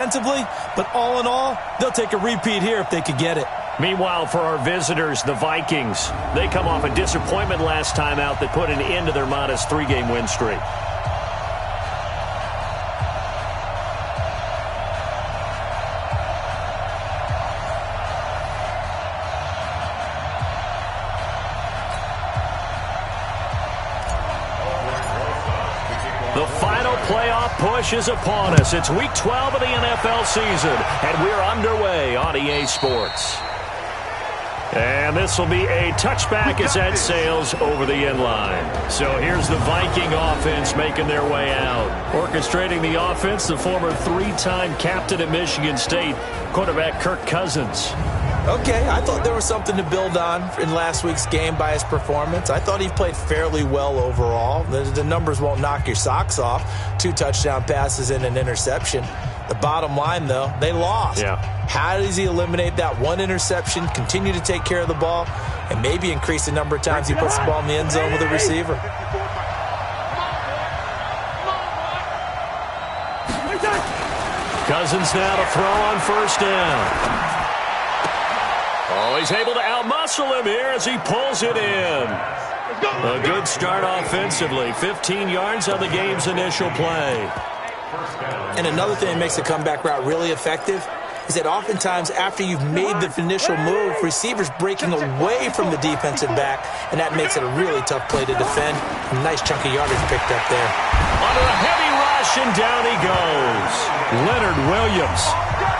defensively, but all in all, they'll take a repeat here if they could get it. Meanwhile, for our visitors, the Vikings, they come off a disappointment last time out that put an end to their modest 3-game win streak. The final playoff push is upon us. It's Week 12 of the NFL season, and we're underway on EA Sports. And this will be a touchback as that sails over the end line. So here's the Viking offense making their way out. Orchestrating the offense, the former 3-time captain at Michigan State, quarterback Kirk Cousins. Okay, I thought there was something to build on in last week's game by his performance. I thought he played fairly well overall. The numbers won't knock your socks off. 2 touchdown passes and an interception. The bottom line, though, they lost. Yeah. How does he eliminate that one interception, continue to take care of the ball, and maybe increase the number of times he puts the ball in the end zone with a receiver? Cousins now to throw on first down. Oh, he's able to outmuscle him here as he pulls it in. A good start offensively. 15 yards on the game's initial play. And another thing that makes the comeback route really effective is that oftentimes after you've made the initial move, receivers breaking away from the defensive back, and that makes it a really tough play to defend. A nice chunk of yardage picked up there. Under a heavy rush, and down he goes. Leonard Williams.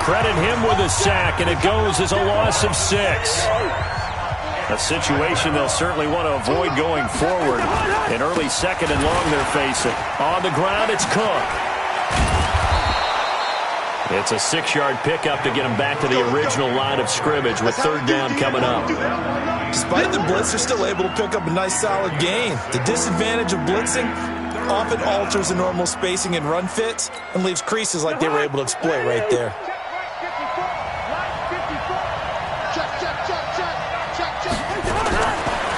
Credit him with a sack, and it goes as a loss of 6. A situation they'll certainly want to avoid going forward. An early second and long they're facing. On the ground, it's Cook. It's a 6-yard pickup to get him back to the original line of scrimmage with third down coming up. Despite the blitz, they're still able to pick up a nice solid gain. The disadvantage of blitzing often alters the normal spacing and run fits and leaves creases like they were able to exploit right there.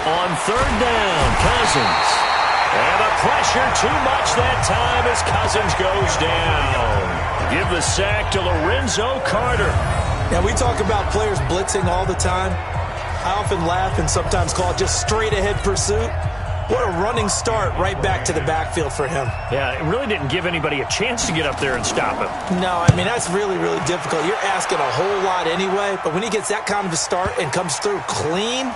On third down, Cousins. And the pressure too much that time as Cousins goes down. Give the sack to Lorenzo Carter. Now, we talk about players blitzing all the time. I often laugh and sometimes call it just straight-ahead pursuit. What a running start right back to the backfield for him. Yeah, it really didn't give anybody a chance to get up there and stop him. No, I mean, that's really, really difficult. You're asking a whole lot anyway, but when he gets that kind of a start and comes through clean,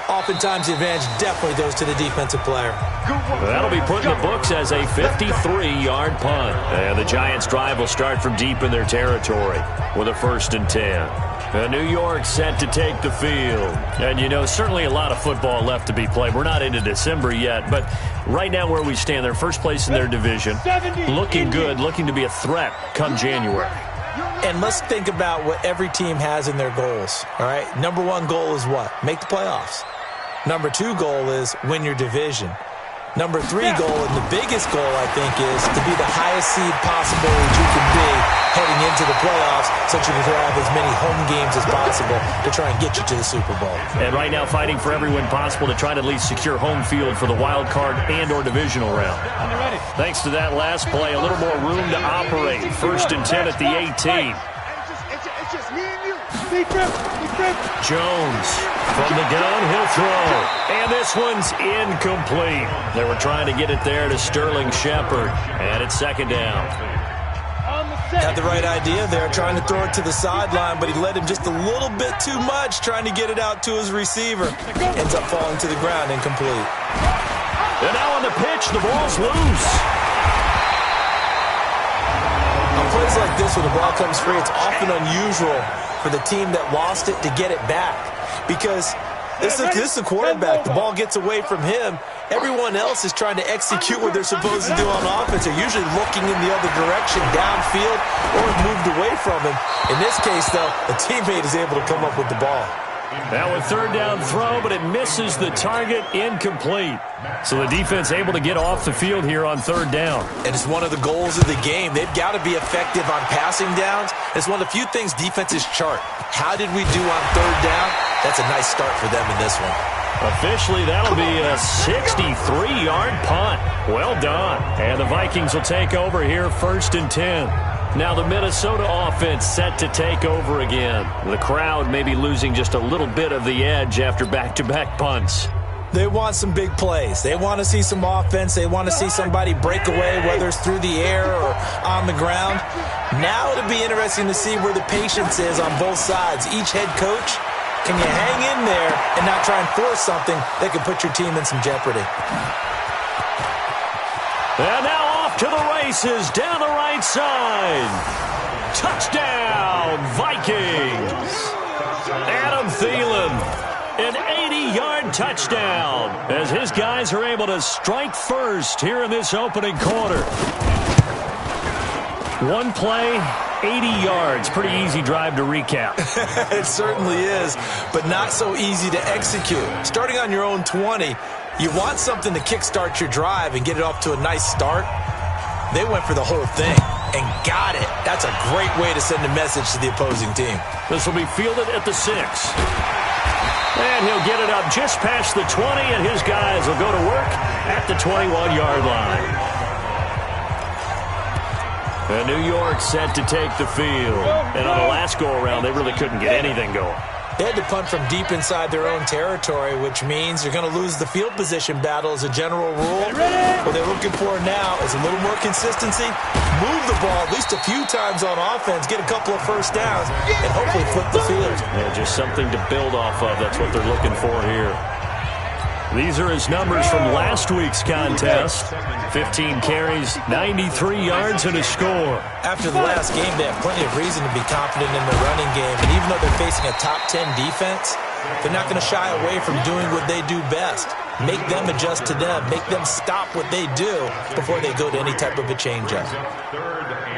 oftentimes the advantage definitely goes to the defensive player. That'll be put in the books as a 53-yard punt. And the Giants' drive will start from deep in their territory with a 1st and 10. New York set to take the field. And, you know, certainly a lot of football left to be played. We're not into December yet, but right now where we stand, they're first place in their division. Looking good, looking to be a threat come January. And let's think about what every team has in their goals, all right? Number 1 goal is what? Make the playoffs. Number 2 goal is win your division. Number 3 goal, and the biggest goal, I think, is to be the highest seed possible that you can be heading into the playoffs so that you can have as many home games as possible to try and get you to the Super Bowl. And right now fighting for every win possible to try to at least secure home field for the wild card and or divisional round. Thanks to that last play, a little more room to operate. 1st and 10 at the 18. It's just me and you. Jones from the gun, he'll throw. And this one's incomplete. They were trying to get it there to Sterling Shepard. And it's 2nd down. Had the right idea there, trying to throw it to the sideline, but he led him just a little bit too much, trying to get it out to his receiver. Ends up falling to the ground, incomplete. And now on the pitch, the ball's loose. On plays like this, when the ball comes free, it's often unusual for the team that lost it to get it back. Because this is a quarterback. The ball gets away from him. Everyone else is trying to execute what they're supposed to do on offense. They're usually looking in the other direction, downfield, or moved away from him. In this case, though, a teammate is able to come up with the ball. Now a 3rd down throw, but it misses the target, incomplete. So the defense able to get off the field here on 3rd down. And it's one of the goals of the game. They've got to be effective on passing downs. It's one of the few things defenses chart. How did we do on 3rd down? That's a nice start for them in this one. Officially, that'll be a 63-yard punt. Well done. And the Vikings will take over here 1st and 10. Now the Minnesota offense set to take over again. The crowd may be losing just a little bit of the edge after back-to-back punts. They want some big plays. They want to see some offense. They want to see somebody break away, whether it's through the air or on the ground. Now it'll be interesting to see where the patience is on both sides. Each head coach, can you hang in there and not try and force something that could put your team in some jeopardy? And now off to the races down the right side. Touchdown, Vikings. Adam Thielen. An 80-yard touchdown as his guys are able to strike first here in this opening quarter. One play, 80 yards. Pretty easy drive to recap. It certainly is, but not so easy to execute. Starting on your own 20, you want something to kickstart your drive and get it off to a nice start. They went for the whole thing and got it. That's a great way to send a message to the opposing team. This will be fielded at the 6. And he'll get it up just past the 20, and his guys will go to work at the 21-yard line. And New York set to take the field. And on the last go-around, they really couldn't get anything going. They had to punt from deep inside their own territory, which means you're going to lose the field position battle as a general rule. What they're looking for now is a little more consistency, move the ball at least a few times on offense, get a couple of first downs, and hopefully flip the field. Yeah, just something to build off of. That's what they're looking for here. These are his numbers from last week's contest. 15 carries, 93 yards, and a score. After the last game, they have plenty of reason to be confident in their running game. And even though they're facing a top 10 defense, they're not going to shy away from doing what they do best. Make them adjust to them. Make them stop what they do before they go to any type of a change-up.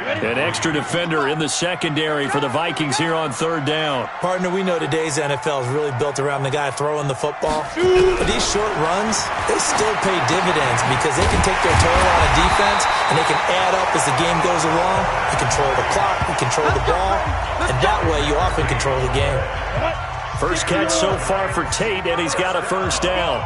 An extra defender in the secondary for the Vikings here on third down. Partner, we know today's NFL is really built around the guy throwing the football. But these short runs, they still pay dividends because they can take their toll on a defense and they can add up as the game goes along. You control the clock, you control the ball, and that way you often control the game. First catch so far for Tate, and he's got a first down.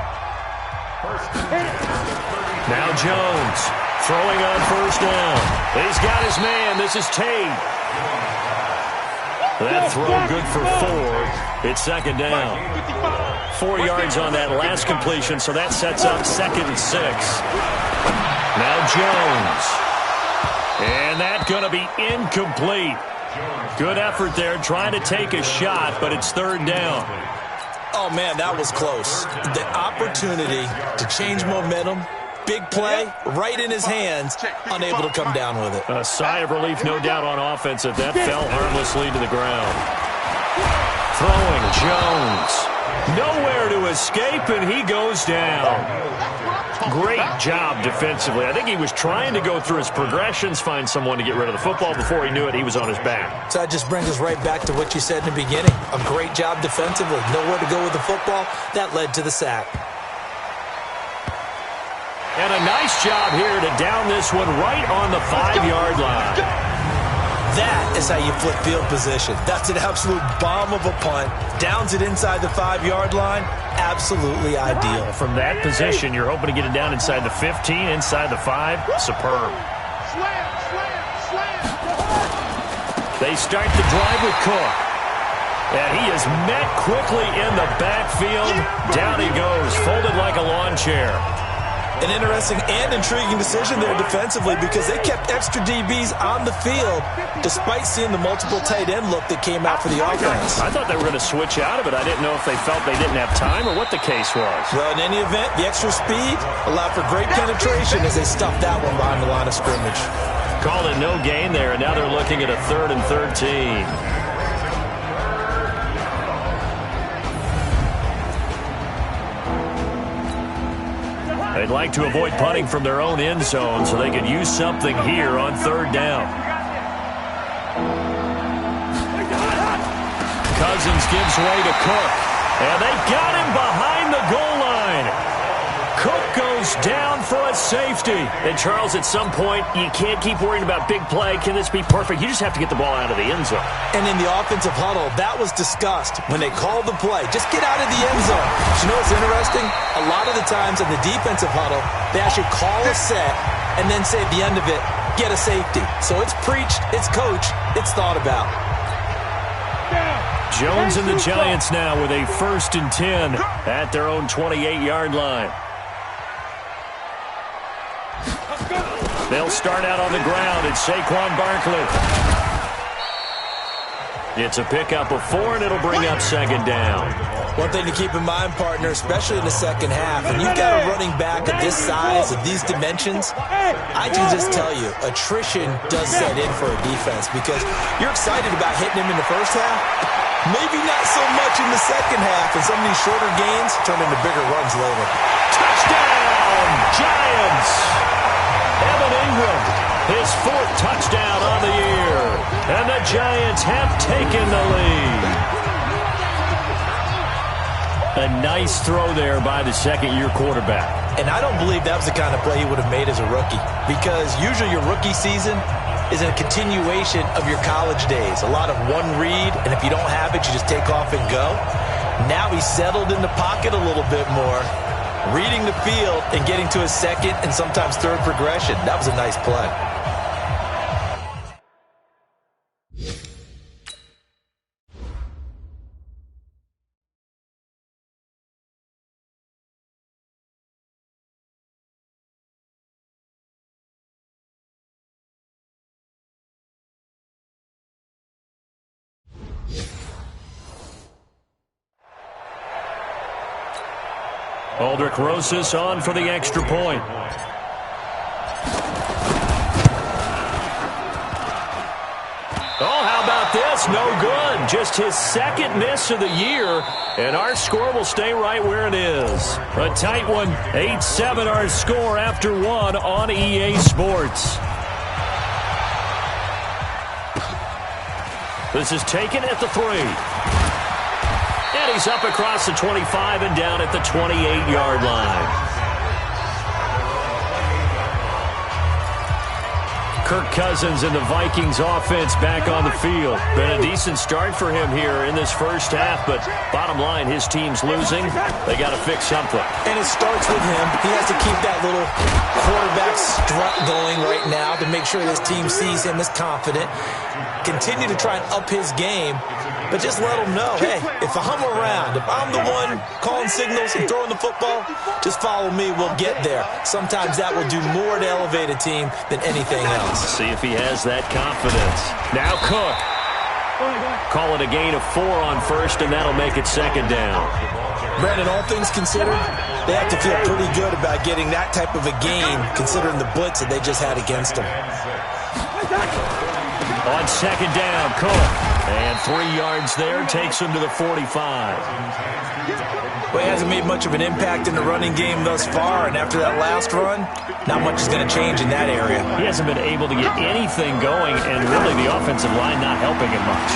Now Jones. Throwing on first down. He's got his man. This is Tate. That throw good for 4. It's second down. 4 yards on that last completion, so that sets up 2nd and 6. Now Jones. And that's going to be incomplete. Good effort there, trying to take a shot, but it's third down. Oh, man, that was close. The opportunity to change momentum. Big play, right in his hands, unable to come down with it. A sigh of relief, no doubt, on offense if that fell harmlessly to the ground. Throwing Jones. Nowhere to escape, and he goes down. Great job defensively. I think he was trying to go through his progressions, find someone to get rid of the football. Before he knew it, he was on his back. So that just brings us right back to what you said in the beginning. A great job defensively. Nowhere to go with the football. That led to the sack. And a nice job here to down this one right on the 5-yard line. That is how you flip field position. That's an absolute bomb of a punt. Downs it inside the 5-yard line. Absolutely ideal. From that position, you're hoping to get it down inside the 15, inside the 5. Superb. They start the drive with Cook. And he is met quickly in the backfield. Down he goes, folded like a lawn chair. An interesting and intriguing decision there defensively because they kept extra DBs on the field despite seeing the multiple tight end look that came out for the offense. I thought they were going to switch out of it. I didn't know if they felt they didn't have time or what the case was. Well, in any event, the extra speed allowed for great penetration as they stuffed that one behind the line of scrimmage. Called it no gain there, and now they're looking at a 3rd and 13. They'd like to avoid punting from their own end zone so they could use something here on 3rd down. Cousins gives way to Cook. And they got him behind the goal line. Cook goes down for a safety. And, Charles, at some point, you can't keep worrying about big play. Can this be perfect? You just have to get the ball out of the end zone. And in the offensive huddle, that was discussed when they called the play. Just get out of the end zone. But you know what's interesting? A lot of the times in the defensive huddle, they actually call a set and then say at the end of it, get a safety. So it's preached, it's coached, it's thought about. Jones and the Giants now with a 1st and 10 at their own 28-yard line. They'll start out on the ground. It's Saquon Barkley. It's a pickup of 4, and it'll bring up 2nd down. One thing to keep in mind, partner, especially in the second half, and you've got a running back of this size, of these dimensions, I can just tell you, attrition does set in for a defense because you're excited about hitting him in the first half, maybe not so much in the second half, and some of these shorter gains turn into bigger runs later. Touchdown, Giants! Evan Ingram, his 4th touchdown on the year, and the Giants have taken the lead. A nice throw there by the 2nd-year quarterback. And I don't believe that was the kind of play he would have made as a rookie because usually your rookie season is a continuation of your college days. A lot of one read, and if you don't have it, you just take off and go. Now he's settled in the pocket a little bit more, reading the field and getting to his 2nd and sometimes 3rd progression. That was a nice play. Aldrich Rosas on for the extra point. Oh, how about this? No good. Just his 2nd miss of the year, and our score will stay right where it is. A tight one. 8-7 our score after 1 on EA Sports. This is taken at the 3. And he's up across the 25 and down at the 28-yard line. Kirk Cousins and the Vikings offense back on the field. Been a decent start for him here in this first half, but bottom line, his team's losing. They got to fix something. And it starts with him. He has to keep that little quarterback strut going right now to make sure this team sees him as confident. Continue to try and up his game, but just let him know, hey, if I'm around, if I'm the one calling signals and throwing the football, just follow me, we'll get there. Sometimes that will do more to elevate a team than anything else. See if he has that confidence. Now Cook. Call it a gain of 4 on 1st, and that'll make it 2nd down. Brandon, all things considered, they have to feel pretty good about getting that type of a gain, considering the blitz that they just had against them. On 2nd down, Cook. And 3 yards there, takes him to the 45. Well, he hasn't made much of an impact in the running game thus far, and after that last run, not much is going to change in that area. He hasn't been able to get anything going, and really the offensive line not helping him much.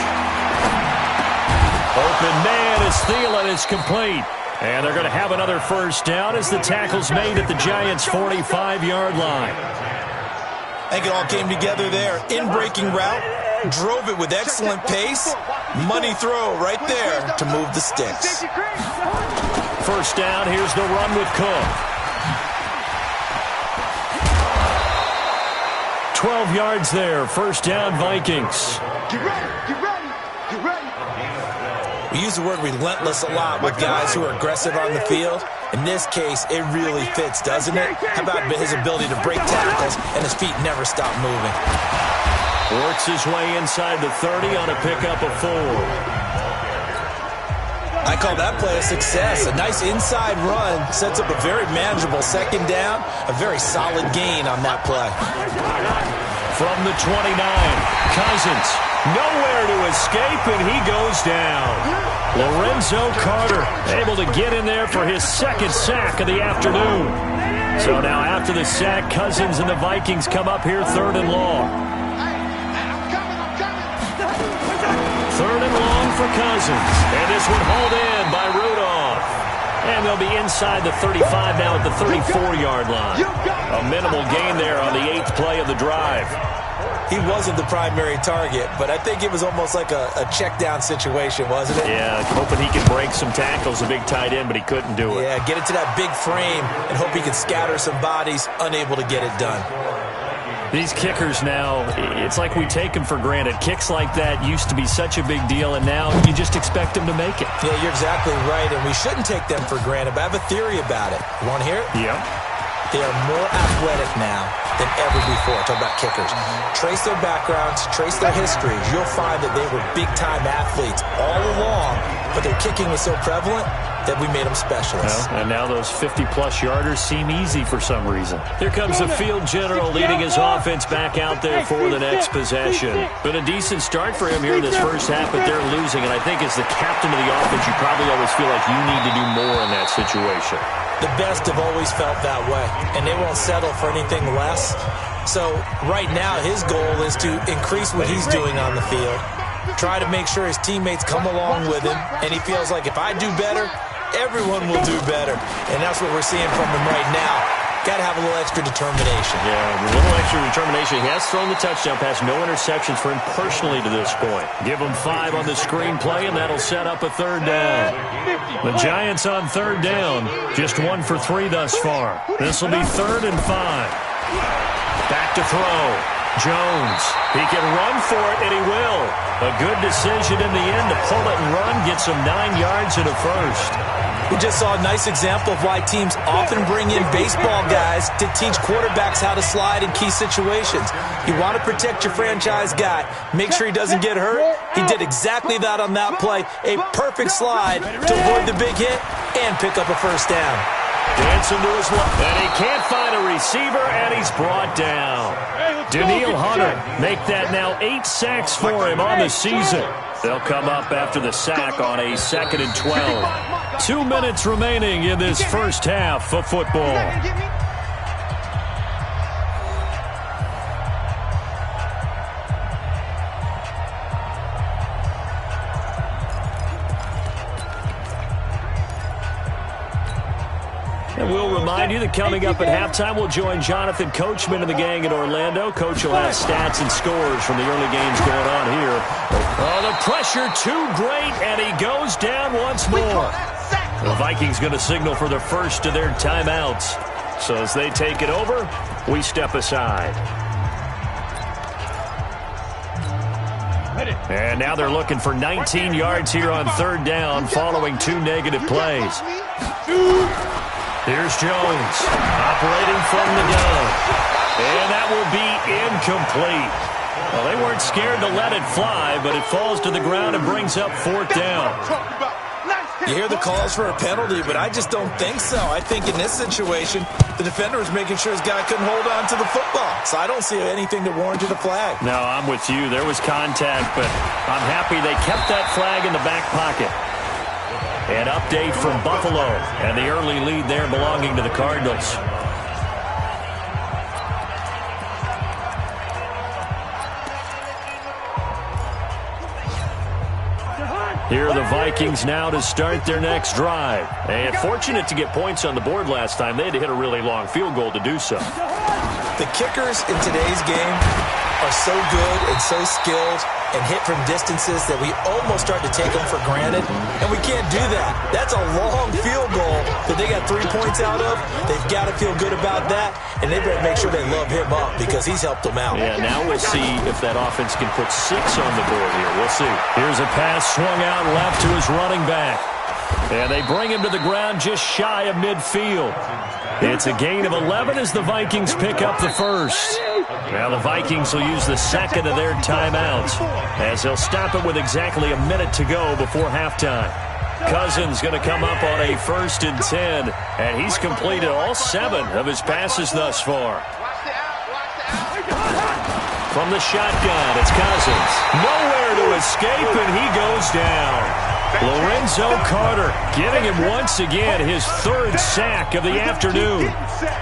Open man is Thielen, is complete. And they're going to have another 1st down as the tackle's made at the Giants' 45-yard line. I think it all came together there. In-breaking route, drove it with excellent pace. Money throw right there to move the sticks. 1st down, here's the run with Cook. 12 yards there, 1st down Vikings. Get ready, get ready, get ready. We use the word relentless a lot with guys who are aggressive on the field. In this case, it really fits, doesn't it? How about his ability to break tackles and his feet never stop moving? Works his way inside the 30 on a pickup of 4. I call that play a success. A nice inside run sets up a very manageable 2nd down. A very solid gain on that play. From the 29, Cousins. Nowhere to escape, and he goes down. Lorenzo Carter able to get in there for his 2nd sack of the afternoon. So now after the sack, Cousins and the Vikings come up here 3rd and long. 3rd and long for Cousins. And this one hauled in by Rudolph. And they'll be inside the 35 now at the 34-yard line. A minimal gain there on the 8th play of the drive. He wasn't the primary target, but I think it was almost like a check-down situation, wasn't it? Yeah, hoping he could break some tackles, a big tight end, but he couldn't do it. Yeah, get it to that big frame and hope he can scatter some bodies, unable to get it done. These kickers now, it's like we take them for granted. Kicks like that used to be such a big deal, and now you just expect them to make it. Yeah, you're exactly right, and we shouldn't take them for granted, but I have a theory about it. You want to hear it? Yeah. They are more athletic now than ever before. Talk about kickers. Trace their backgrounds, trace their histories. You'll find that they were big-time athletes all along, but their kicking was so prevalent that we made them specialists. Well, and now those 50-plus yarders seem easy for some reason. Here comes the field general leading his offense back out there for the next possession. Been a decent start for him here this first half, but they're losing. And I think as the captain of the offense, you probably always feel like you need to do more in that situation. The best have always felt that way, and they won't settle for anything less. So right now his goal is to increase what he's doing on the field, try to make sure his teammates come along with him, and he feels like if I do better, everyone will do better. And that's what we're seeing from him right now. Got to have a little extra determination. Yeah, a little extra determination. He has thrown the touchdown pass. No interceptions for him personally to this point. Give him 5 on the screenplay, and that'll set up a third down. The Giants on third down. Just 1 for 3 thus far. This will be 3rd and 5. Back to throw. Jones. He can run for it, and he will. A good decision in the end to pull it and run. Gets him 9 yards and a first. We just saw a nice example of why teams often bring in baseball guys to teach quarterbacks how to slide in key situations. You want to protect your franchise guy. Make sure he doesn't get hurt. He did exactly that on that play. A perfect slide to avoid the big hit and pick up a first down. Dancing to his left. And he can't find a receiver, and he's brought down. Daniil Hunter make that now 8 sacks for him on the season. They'll come up after the sack on a 2nd and 12. 2 minutes remaining in this first half of football. And we'll remind you that coming up at halftime, we'll join Jonathan Coachman and the gang in Orlando. Coach will have stats and scores from the early games going on here. Oh, the pressure too great, and he goes down once more. The Vikings going to signal for the first of their timeouts. So as they take it over, we step aside. And now they're looking for 19 yards here on third down following 2 negative plays. Here's Jones, operating from the gun. And that will be incomplete. Well, they weren't scared to let it fly, but it falls to the ground and brings up 4th down. You hear the calls for a penalty, but I just don't think so. I think in this situation, the defender was making sure his guy couldn't hold on to the football. So I don't see anything that warranted a flag. No, I'm with you. There was contact, but I'm happy they kept that flag in the back pocket. An update from Buffalo, and the early lead there belonging to the Cardinals. Here are the Vikings now to start their next drive. And fortunate to get points on the board last time. They had to hit a really long field goal to do so. The kickers in today's game are so good and so skilled and hit from distances that we almost start to take them for granted, and we can't do that. That's a long field goal that they got 3 points out of. They've got to feel good about that, and they better make sure they love him up because he's helped them out. Yeah, now we'll see if that offense can put 6 on the board here. We'll see. Here's a pass swung out left to his running back, and they bring him to the ground just shy of midfield. It's a gain of 11 as the Vikings pick up the first. Now the Vikings will use the second of their timeouts as they'll stop it with exactly a minute to go before halftime. Cousins going to come up on a 1st and 10, and he's completed all 7 of his passes thus far. From the shotgun, it's Cousins. Nowhere to escape, and he goes down. Lorenzo Carter getting him once again his 3rd sack of the afternoon.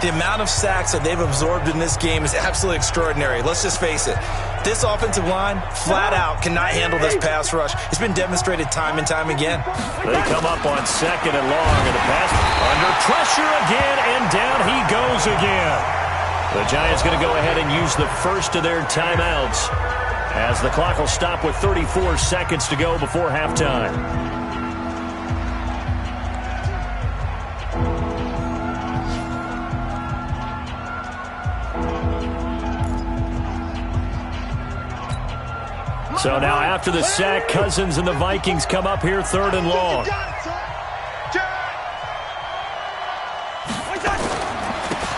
The amount of sacks that they've absorbed in this game is absolutely extraordinary. Let's just face it. This offensive line, flat out, cannot handle this pass rush. It's been demonstrated time and time again. They come up on 2nd and long, and the pass under pressure again, and down he goes again. The Giants going to go ahead and use the first of their timeouts as the clock will stop with 34 seconds to go before halftime. So now after the sack, Cousins and the Vikings come up here 3rd and long.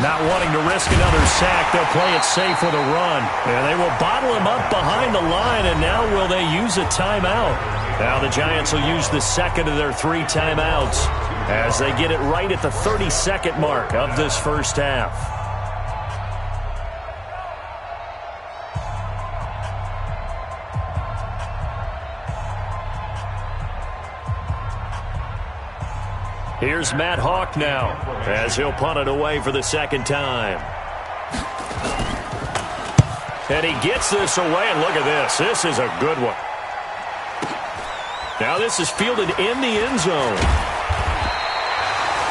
Not wanting to risk another sack, they'll play it safe with a run. And they will bottle him up behind the line, and now will they use a timeout? Now the Giants will use the second of their 3 timeouts as they get it right at the 30-second mark of this first half. Here's Matt Hawk now as he'll punt it away for the second time. And he gets this away, and look at this. This is a good one. Now this is fielded in the end zone.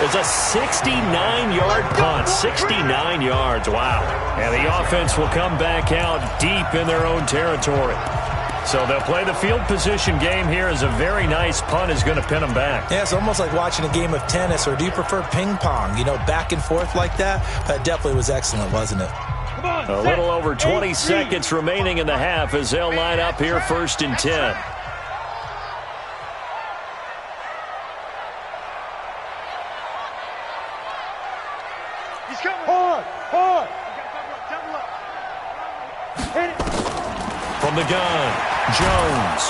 It's a 69-yard punt. 69 yards. Wow. And the offense will come back out deep in their own territory. So they'll play the field position game here as a very nice punt is going to pin them back. Yeah, it's almost like watching a game of tennis, or do you prefer ping pong? You know, back and forth like that? That definitely was excellent, wasn't it? A little over 20 seconds remaining in the half as they'll line up here 1st and 10. He's coming. Hard. Hit it. From the gun, Jones.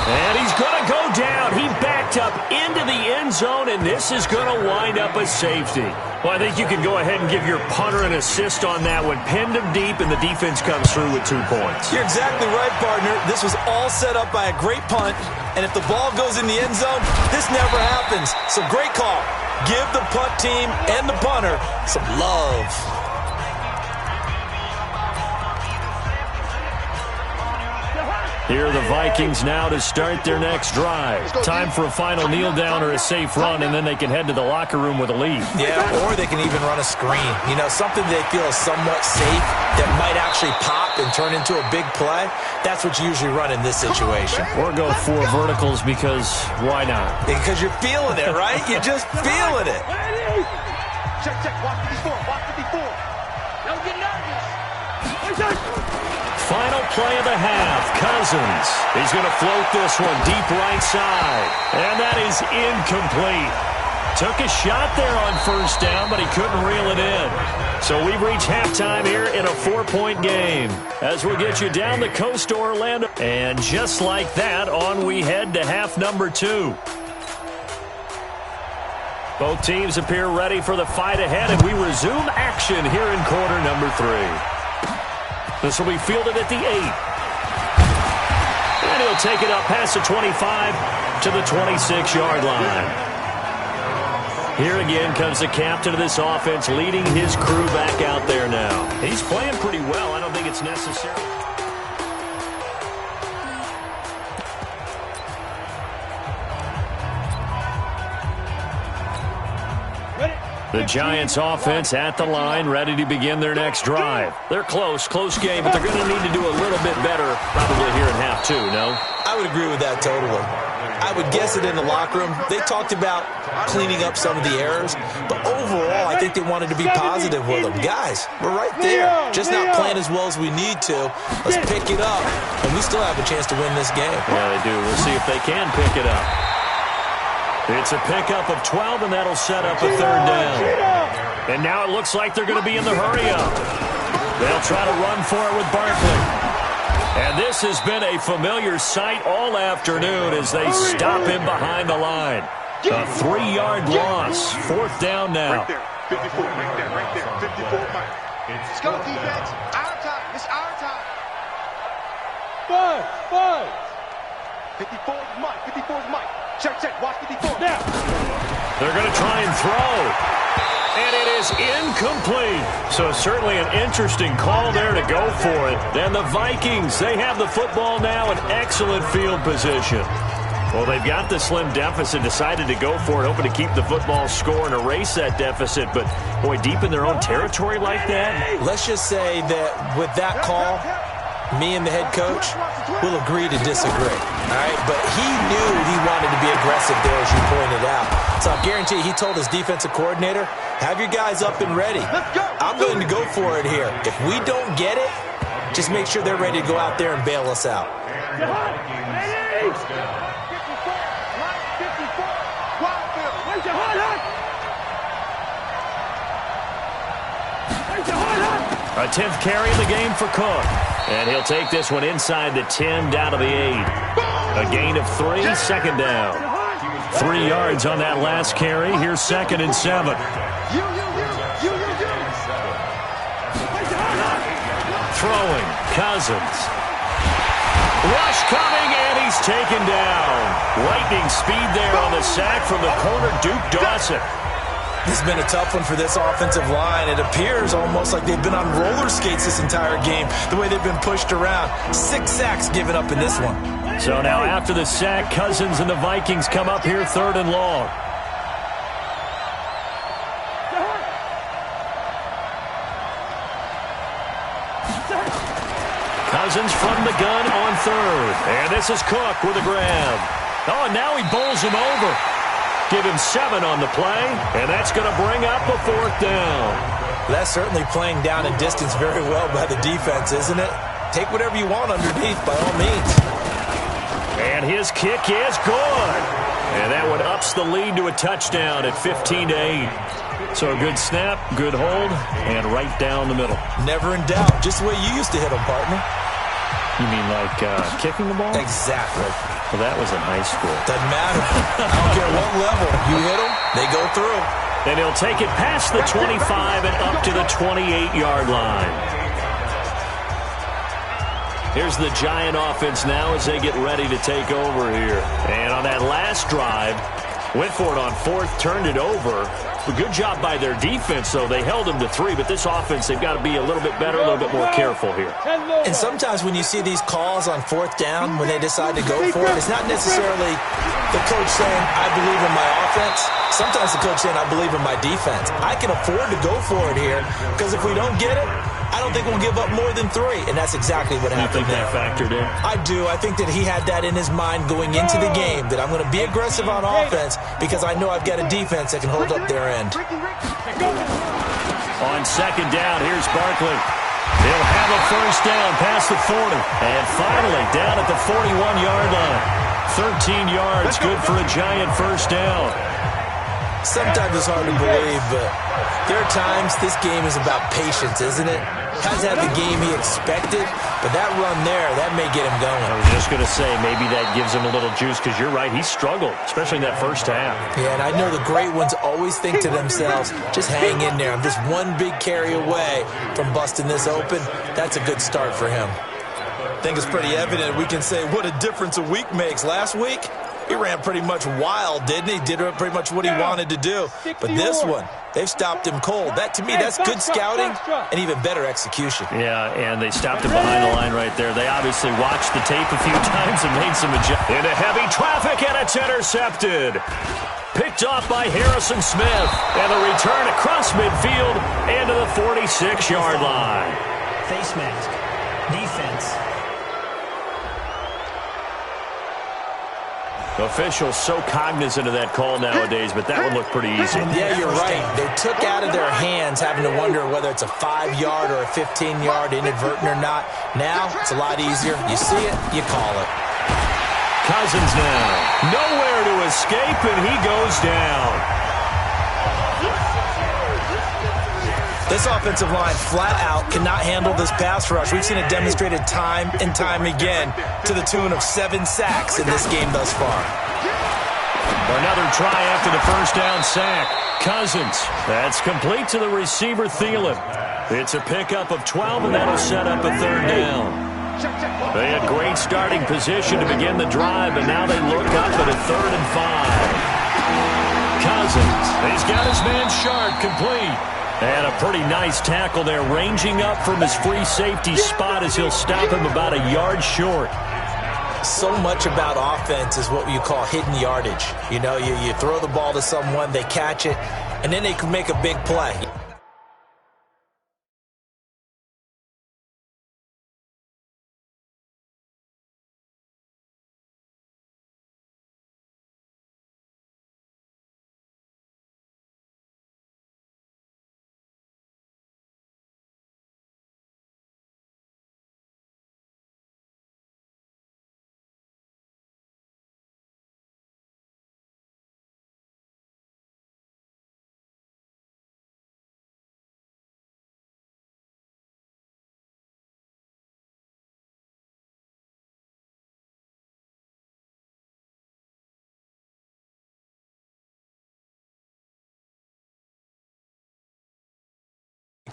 And he's going to go down. He backed up into the end zone, and this is going to wind up a safety. Well, I think you can go ahead and give your punter an assist on that one. Pinned him deep, and the defense comes through with 2 points. You're exactly right, partner. This was all set up by a great punt, and if the ball goes in the end zone, this never happens. So great call. Give the punt team and the punter some love. Here are the Vikings now to start their next drive. Time for a final kneel down or a safe run, and then they can head to the locker room with a lead. Yeah, or they can even run a screen. You know, something they feel is somewhat safe that might actually pop and turn into a big play. That's what you usually run in this situation. Or go 4 verticals because why not? Because you're feeling it, right? You're just feeling it. Check. Watch 54. Don't get nervous. Final play of the half, Cousins. He's going to float this one deep right side. And that is incomplete. Took a shot there on 1st down, but he couldn't reel it in. So we've reached halftime here in a 4-point game as we get you down the coast to Orlando. And just like that, on we head to half number 2. Both teams appear ready for the fight ahead, and we resume action here in quarter number 3. This will be fielded at the 8. And he'll take it up past the 25 to the 26-yard line. Here again comes the captain of this offense leading his crew back out there now. He's playing pretty well. I don't think it's necessary. The Giants offense at the line, ready to begin their next drive. They're close game, but they're going to need to do a little bit better probably here in half 2, no? I would agree with that totally. I would guess it in the locker room. They talked about cleaning up some of the errors, but overall, I think they wanted to be positive with them. Guys, we're right there. Just not playing as well as we need to. Let's pick it up, and we still have a chance to win this game. Yeah, they do. We'll see if they can pick it up. It's a pickup of 12, and that'll set up a 3rd down. And now it looks like they're going to be in the hurry-up. They'll try to run for it with Barkley. And this has been a familiar sight all afternoon as they stop him behind the line. A 3-yard loss. 4th down now. Right there. 54, right there. 54, Mike. Let's go, defense. Our time. It's our time. 5. 54 is Mike. 54 is Mike. Check. Watch 54. Now. They're going to try and throw. And it is incomplete. So certainly an interesting call there to go for it. Then the Vikings, they have the football now in excellent field position. Well, they've got the slim deficit, decided to go for it, hoping to keep the football score and erase that deficit. But, boy, deep in their own territory like that. Let's just say that with that call, me and the head coach will agree to disagree. All right, but he knew he wanted to be aggressive there, as you pointed out. So I guarantee you, he told his defensive coordinator, have your guys up and ready. I'm willing to go for it here. If we don't get it, just make sure they're ready to go out there and bail us out. A 10th carry of the game for Cook. And he'll take this one inside the 10 down to the 8. A gain of 3, second down. 3 yards on that last carry. Here's 2nd and 7. Throwing, Cousins. Rush coming, and he's taken down. Lightning speed there on the sack from the corner, Duke Dawson. This has been a tough one for this offensive line. It appears almost like they've been on roller skates this entire game, the way they've been pushed around. 6 sacks given up in this one. So now after the sack, Cousins and the Vikings come up here 3rd and long. Cousins from the gun on 3rd. And this is Cook with a grab. Oh, and now he bowls him over. Give him 7 on the play, and that's going to bring up a 4th down. That's certainly playing down and distance very well by the defense, isn't it? Take whatever you want underneath, by all means. And his kick is good. And that one ups the lead to a touchdown at 15-8. So a good snap, good hold, and right down the middle. Never in doubt. Just the way you used to hit them, partner. You mean like kicking the ball? Exactly. Well, that was in high school. Doesn't matter. I don't care what level. You hit them, they go through. And he'll take it past the 25 and up to the 28-yard line. Here's the Giant offense now as they get ready to take over here. And on that last drive, went for it on 4th, turned it over. A good job by their defense, though. They held them to 3, but this offense, they've got to be a little bit better, a little bit more careful here. And sometimes when you see these calls on 4th down, when they decide to go for it, it's not necessarily the coach saying, I believe in my offense. Sometimes the coach saying, I believe in my defense. I can afford to go for it here, because if we don't get it, I don't think we'll give up more than 3, and that's exactly what happened there. You think that factored in? I do. I think that he had that in his mind going into the game, that I'm going to be aggressive on offense because I know I've got a defense that can hold up their end. On 2nd down, here's Barkley. He'll have a 1st down past the 40. And finally, down at the 41-yard line. 13 yards, good for a Giant 1st down. Sometimes it's hard to believe, but there are times this game is about patience, isn't it? Hasn't had the game he expected, but that run there, that may get him going. I was just going to say, maybe that gives him a little juice, because you're right, he struggled, especially in that 1st half. Yeah, and I know the great ones always think to themselves, just hang in there. I'm just one big carry away from busting this open. That's a good start for him. I think it's pretty evident we can say what a difference a week makes. Last week, he ran pretty much wild, didn't he? Did pretty much what he wanted to do. But this one, they've stopped him cold. That, to me, that's good scouting and even better execution. Yeah, and they stopped him behind the line right there. They obviously watched the tape a few times and made some adjustments. Into heavy traffic, and it's intercepted. Picked off by Harrison Smith. And the return across midfield into the 46-yard line. Face mask. Defense. Officials so cognizant of that call nowadays, but that one looked pretty easy. Yeah, you're right. They took out of their hands having to wonder whether it's a 5-yard or a 15-yard, inadvertent or not. Now, it's a lot easier. You see it, you call it. Cousins now. Nowhere to escape, and he goes down. This offensive line flat out cannot handle this pass rush. We've seen it demonstrated time and time again to the tune of 7 sacks in this game thus far. Another try after the 1st down sack. Cousins. That's complete to the receiver, Thielen. It's a pickup of 12, and that'll set up a 3rd down. They had great starting position to begin the drive, and now they look up at a 3rd and 5. Cousins. He's got his man Sharp complete. And a pretty nice tackle there, ranging up from his free safety spot as he'll stop him about a yard short. So much about offense is what you call hidden yardage. You know, you throw the ball to someone, they catch it, and then they can make a big play.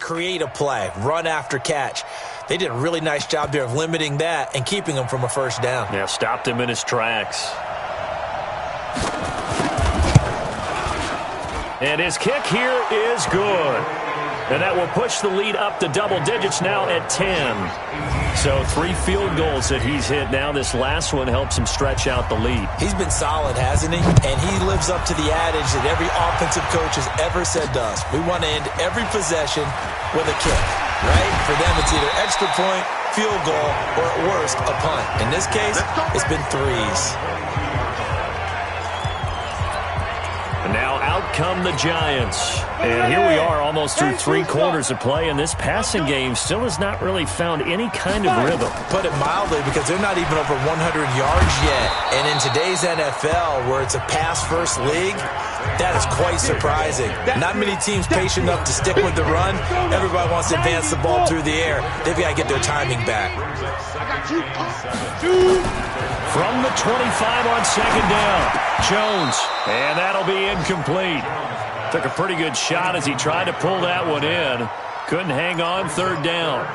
create a play, run after catch. They did a really nice job there of limiting that and keeping him from a first down. Yeah, stopped him in his tracks. And his kick here is good. And that will push the lead up to double digits now at 10. So 3 field goals that he's hit now. This last one helps him stretch out the lead. He's been solid, hasn't he? And he lives up to the adage that every offensive coach has ever said to us. We want to end every possession with a kick, right? For them, it's either extra point, field goal, or at worst, a punt. In this case, it's been 3s. And now out come the Giants. And here we are almost through 3 quarters of play, and this passing game still has not really found any kind of rhythm. Put it mildly, because they're not even over 100 yards yet. And in today's NFL, where it's a pass-first league, that is quite surprising. Not many teams patient enough to stick with the run. Everybody wants to advance the ball through the air. They've got to get their timing back. From the 25 on second down, Jones, and that'll be incomplete. Took a pretty good shot as he tried to pull that one in. Couldn't hang on third down.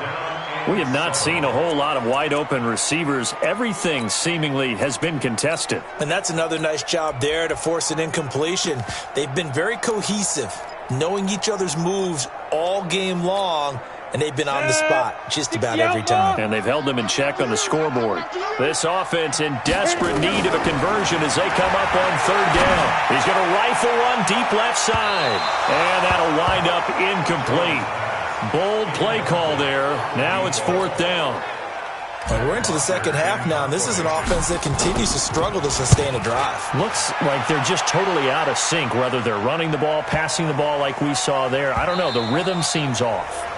We have not seen a whole lot of wide-open receivers. Everything seemingly has been contested. And that's another nice job there to force an incompletion. They've been very cohesive, knowing each other's moves all game long, and they've been on the spot just about every time. And they've held them in check on the scoreboard. This offense in desperate need of a conversion as they come up on third down. He's going to rifle one deep left side. And that'll wind up incomplete. Bold play call there. Now it's fourth down. And we're into the second half now, and this is an offense that continues to struggle to sustain a drive. Looks like they're just totally out of sync, whether they're running the ball, passing the ball like we saw there. I don't know. The rhythm seems off.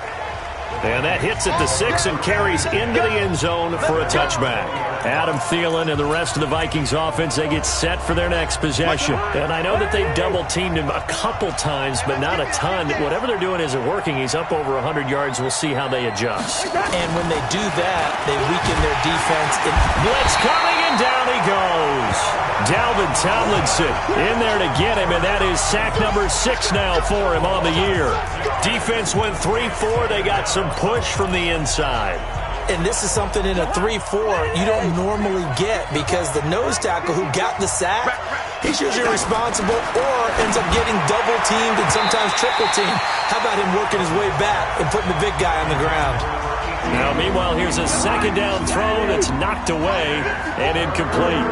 And that hits at the 6 and carries into the end zone for a touchback. Adam Thielen and the rest of the Vikings offense, they get set for their next possession. And I know that they've double-teamed him a couple times, but not a ton. Whatever they're doing isn't working. He's up over 100 yards. We'll see how they adjust. And when they do that, they weaken their defense. Blitz coming, and down he goes. Dalvin Tomlinson in there to get him, and that is sack number 6 now for him on the year. Defense went 3-4. They got some push from the inside. And this is something in a 3-4 you don't normally get, because the nose tackle who got the sack, he's usually responsible or ends up getting double-teamed and sometimes triple-teamed. How about him working his way back and putting the big guy on the ground? Now, meanwhile, here's a second down throw that's knocked away and incomplete.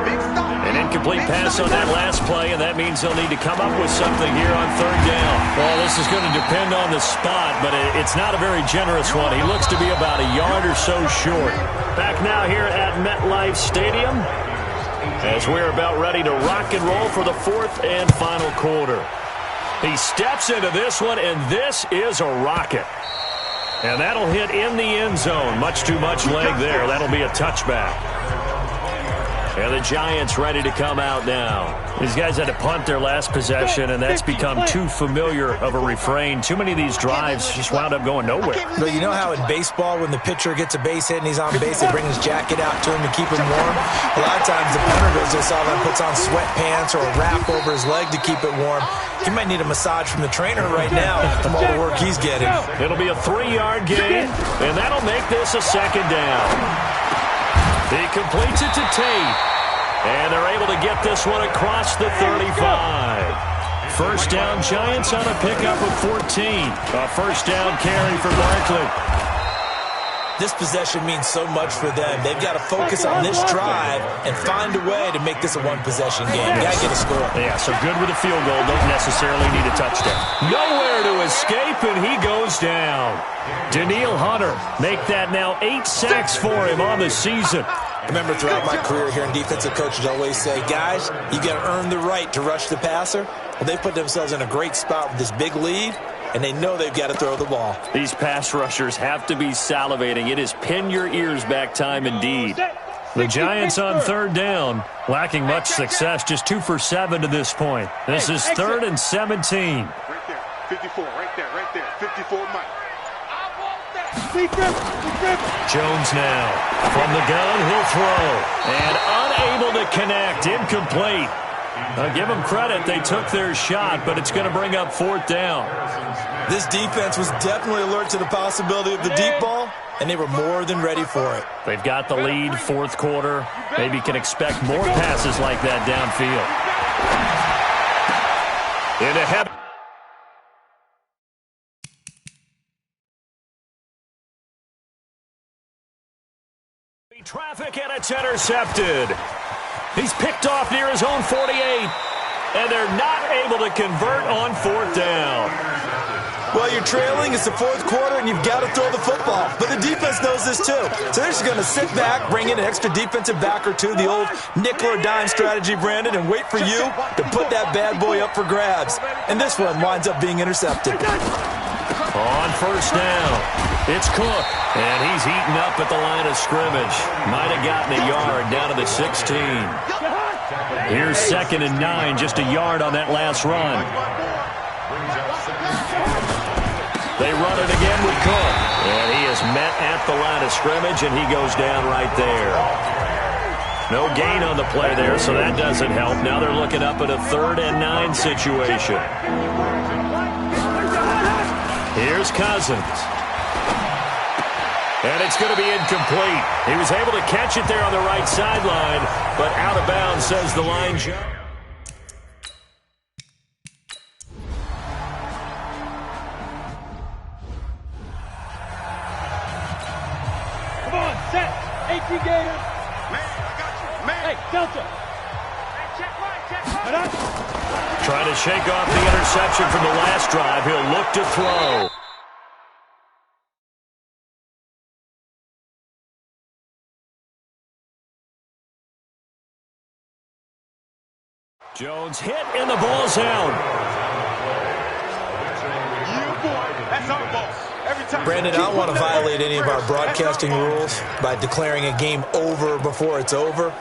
An incomplete pass on that last play, and that means they'll need to come up with something here on third down. Well, this is going to depend on the spot, but it's not a very generous one. He looks to be about a yard or so short. Back now here at MetLife Stadium as we're about ready to rock and roll for the fourth and final quarter. He steps into this one, and this is a rocket. And that'll hit in the end zone. Much too much leg there. That'll be a touchback. And the Giants ready to come out now. These guys had to punt their last possession, and that's become too familiar of a refrain. Too many of these drives just wound up going nowhere. But you know how in baseball, when the pitcher gets a base hit and he's on base, they bring his jacket out to him to keep him warm? A lot of times the punter goes to the sideline, puts on sweatpants or a wrap over his leg to keep it warm. He might need a massage from the trainer right now from all the work he's getting. It'll be a 3-yard gain, and that'll make this a second down. He completes it to Tate, and they're able to get this one across the 35. First down, Giants on a pickup of 14. A first down carry for Barkley. This possession means so much for them. They've got to focus on this drive and find a way to make this a one-possession game. Got to get a score. Yeah, so good with a field goal. Don't necessarily need a touchdown. Nowhere to escape, and he goes down. Danielle Hunter make that now 8 sacks for him on the season. I remember throughout my career here in defensive coaches always say, guys, you got to earn the right to rush the passer. Well, they put themselves in a great spot with this big lead, and they know they've got to throw the ball. These pass rushers have to be salivating. It is pin your ears back time indeed. The Giants on third down, lacking much success, just 2 for 7 to this point. This is 3rd and 17. Right there, 54, right there, 54 Mike. Jones now from the gun, he'll throw, and unable to connect, incomplete. I'll give them credit. They took their shot, but it's going to bring up 4th down. This defense was definitely alert to the possibility of the deep ball, and they were more than ready for it. They've got the lead, 4th quarter. Maybe can expect more passes like that downfield. Into heavy. Traffic, and it's intercepted. He's picked off near his own 48, and they're not able to convert on 4th down. Well, you're trailing. It's the 4th quarter, and you've got to throw the football. But the defense knows this, too. So they're just going to sit back, bring in an extra defensive back or two, the old nickel or dime strategy, Brandon, and wait for you to put that bad boy up for grabs. And this one winds up being intercepted. On 1st down, it's Cook, and he's eaten up at the line of scrimmage. Might have gotten a yard down to the 16. Here's 2nd and 9, just a yard on that last run. They run it again with Cook, and he is met at the line of scrimmage, and he goes down right there. No gain on the play there, so that doesn't help. Now they're looking up at a 3rd and 9 situation. Here's Cousins. And it's going to be incomplete. He was able to catch it there on the right sideline, but out of bounds, says the line judge. Come on, set. 18 Gators. Man, I got you. Man. Hey, Delta. Hey, check right. Trying to shake off the interception from the last drive. He'll look to throw. Jones hit, and the ball's out. You, boy. That's our ball. Every time. Brandon, I don't want to violate any of our broadcasting rules by declaring a game over before it's over.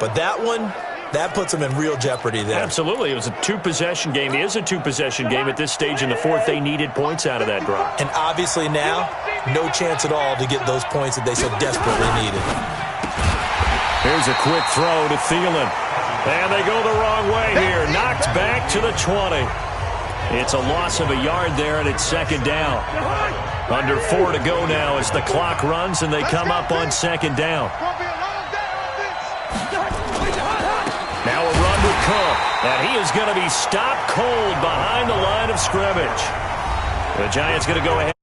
But that one, that puts them in real jeopardy there. Absolutely. It was a 2-possession game. It is a 2-possession game at this stage in the 4th. They needed points out of that drive. And obviously now, no chance at all to get those points that they so desperately needed. Here's a quick throw to Thielen. And they go the wrong way here. Knocked back to the 20. It's a loss of a yard there, and it's 2nd down. Under 4 to go now as the clock runs, and they come up on 2nd down. Now a run with Cook, and he is going to be stopped cold behind the line of scrimmage. The Giants going to go ahead.